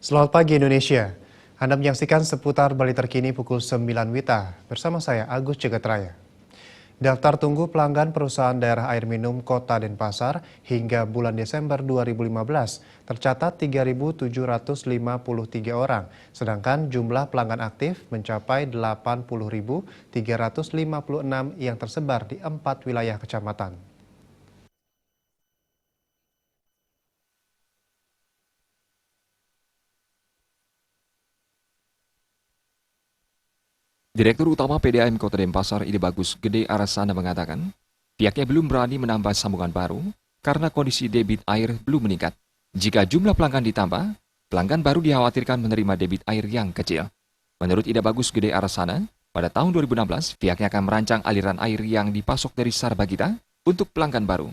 Selamat pagi Indonesia. Anda menyaksikan seputar Bali terkini pukul 9 WITA bersama saya Agus Cegatraya. Daftar tunggu pelanggan perusahaan daerah air minum Kota Denpasar hingga bulan Desember 2015 tercatat 3.753 orang, sedangkan jumlah pelanggan aktif mencapai 80.356 yang tersebar di 4 wilayah kecamatan. Direktur Utama PDAM Kota Denpasar Ide Bagus Gede Arasana mengatakan, pihaknya belum berani menambah sambungan baru karena kondisi debit air belum meningkat. Jika jumlah pelanggan ditambah, pelanggan baru dikhawatirkan menerima debit air yang kecil. Menurut Ide Bagus Gede Arasana, pada tahun 2016 pihaknya akan merancang aliran air yang dipasok dari Sarbagita untuk pelanggan baru.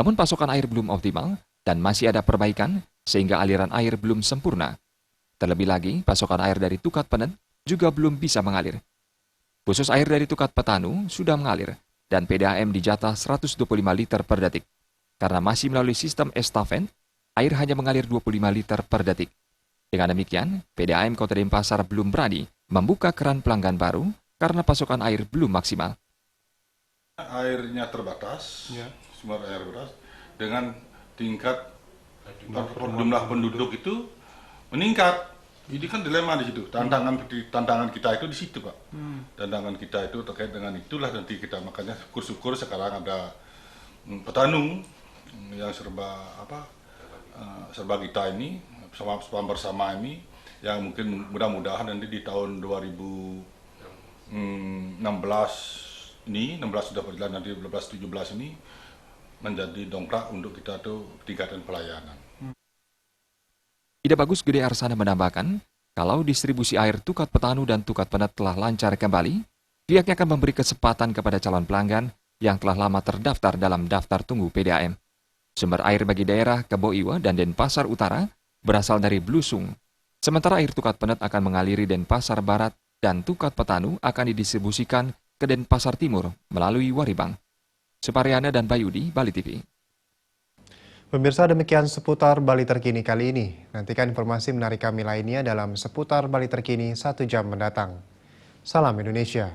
Namun pasokan air belum optimal dan masih ada perbaikan sehingga aliran air belum sempurna. Terlebih lagi, pasokan air dari Tukat Penet juga belum bisa mengalir. Khusus air dari Tukat Petanu sudah mengalir dan PDAM dijatah 125 liter per detik. Karena masih melalui sistem estafet, air hanya mengalir 25 liter per detik. Dengan demikian, PDAM Kota Denpasar belum berani membuka keran pelanggan baru karena pasokan air belum maksimal. Airnya terbatas, ya, sumber air beras, dengan tingkat jumlah penduduk itu meningkat. Ini kan dilema di situ. Tantangan kita itu di situ, Pak. Tantangan kita itu terkait dengan itulah nanti kita makanya syukur-syukur sekarang ada petanu yang serba kita ini bersama ini yang mungkin mudah-mudahan nanti di tahun 2016 ini 16 sudah berjalan, nanti 17 ini menjadi dongkrak untuk kita tuh tingkatan pelayanan. Ide Bagus Gede Arsana menambahkan, kalau distribusi air Tukat Petanu dan Tukat Penet telah lancar kembali, pihaknya akan memberi kesempatan kepada calon pelanggan yang telah lama terdaftar dalam daftar tunggu PDAM. Sumber air bagi daerah Kebo Iwa dan Denpasar Utara berasal dari Blusung, sementara air Tukat Penet akan mengaliri Denpasar Barat dan Tukat Petanu akan didistribusikan ke Denpasar Timur melalui Waribang. Supariana dan Bayudi, Bali TV. Pemirsa, demikian seputar Bali terkini kali ini. Nantikan informasi menarik kami lainnya dalam seputar Bali terkini 1 jam mendatang. Salam Indonesia.